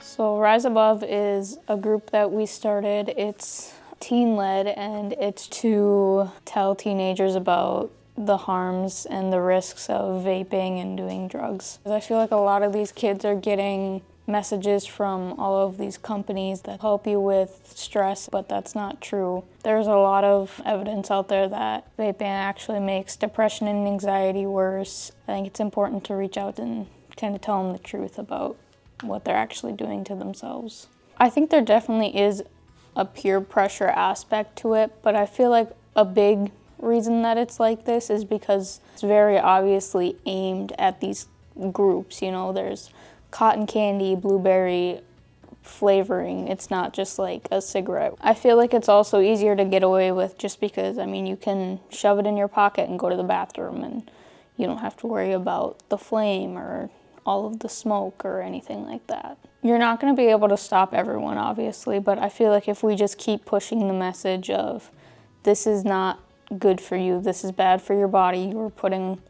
So Rise Above is a group that we started. It's teen-led, and it's to tell teenagers about the harms and the risks of vaping and doing drugs. I feel like a lot of these kids are getting messages from all of these companies that help you with stress, but that's not true. There's a lot of evidence out there that vaping actually makes depression and anxiety worse. I think it's important to reach out and kind of tell them the truth about what they're actually doing to themselves. I think there definitely is a peer pressure aspect to it, but I feel like a big reason that it's like this is because it's very obviously aimed at these groups. You know, there's cotton candy, blueberry flavoring. It's not just like a cigarette. I feel like it's also easier to get away with just because, I mean, you can shove it in your pocket and go to the bathroom and you don't have to worry about the flame or all of the smoke or anything like that. You're not going to be able to stop everyone, obviously, but I feel like if we just keep pushing the message of this is not good for you, this is bad for your body, you're putting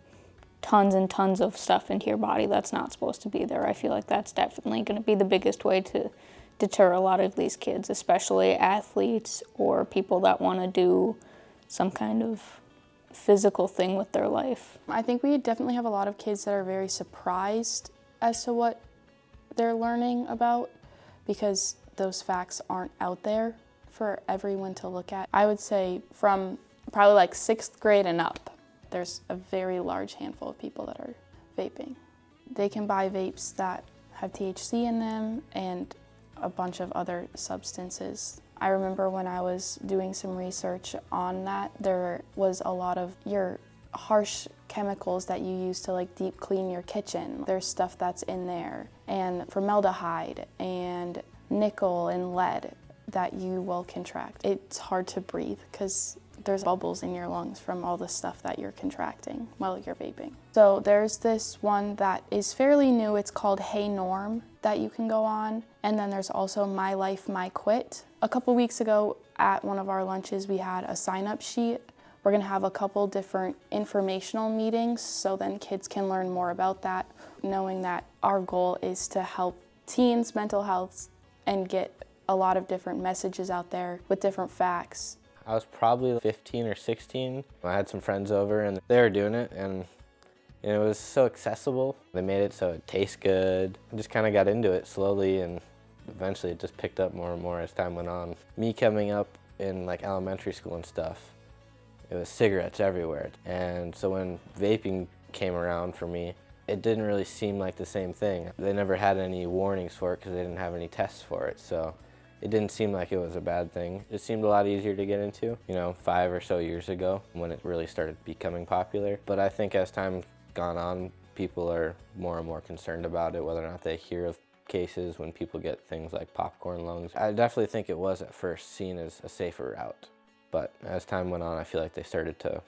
tons and tons of stuff into your body that's not supposed to be there, I feel like that's definitely going to be the biggest way to deter a lot of these kids, especially athletes or people that want to do some kind of physical thing with their life. I think we definitely have a lot of kids that are very surprised as to what they're learning about because those facts aren't out there for everyone to look at. I would say from probably like 6th grade and up, there's a very large handful of people that are vaping. They can buy vapes that have THC in them and a bunch of other substances. I remember when I was doing some research on that, there was a lot of your harsh chemicals that you use to like deep clean your kitchen. There's stuff that's in there, and formaldehyde and nickel and lead that you will contract. It's hard to breathe because there's bubbles in your lungs from all the stuff that you're contracting while you're vaping. So there's this one that is fairly new. It's called Hey Norm that you can go on. And then there's also My Life, My Quit. A couple weeks ago at one of our lunches, we had a sign-up sheet. We're gonna have a couple different informational meetings so then kids can learn more about that, knowing that our goal is to help teens' mental health and get a lot of different messages out there with different facts. I was probably 15 or 16. I had some friends over and they were doing it, and it was so accessible. They made it so it tastes good. I just kind of got into it slowly, and eventually it just picked up more and more as time went on. Me coming up in like elementary school and stuff, it was cigarettes everywhere. And so when vaping came around for me, it didn't really seem like the same thing. They never had any warnings for it because they didn't have any tests for it. So it didn't seem like it was a bad thing. It seemed a lot easier to get into, 5 or so years ago when it really started becoming popular. But I think as time's gone on, people are more and more concerned about it, whether or not they hear of cases when people get things like popcorn lungs. I definitely think it was at first seen as a safer route. But as time went on, I feel like they started to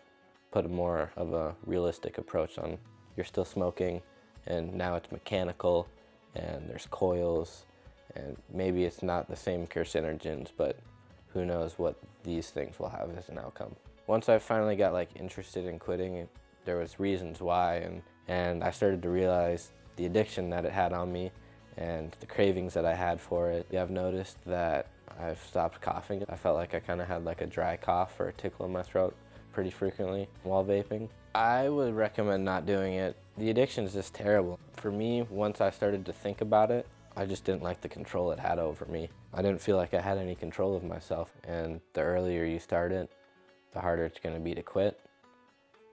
put more of a realistic approach on you're still smoking, and now it's mechanical, and there's coils, and maybe it's not the same carcinogens, but who knows what these things will have as an outcome. Once I finally got interested in quitting, there was reasons why, and I started to realize the addiction that it had on me and the cravings that I had for it. I've noticed that I've stopped coughing. I felt like I kind of had like a dry cough or a tickle in my throat pretty frequently while vaping. I would recommend not doing it. The addiction is just terrible. For me, once I started to think about it, I just didn't like the control it had over me. I didn't feel like I had any control of myself, and the earlier you start it, the harder it's going to be to quit,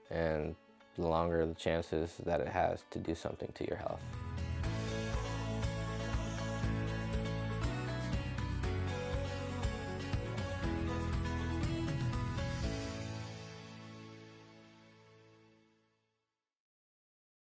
and the longer the chances that it has to do something to your health.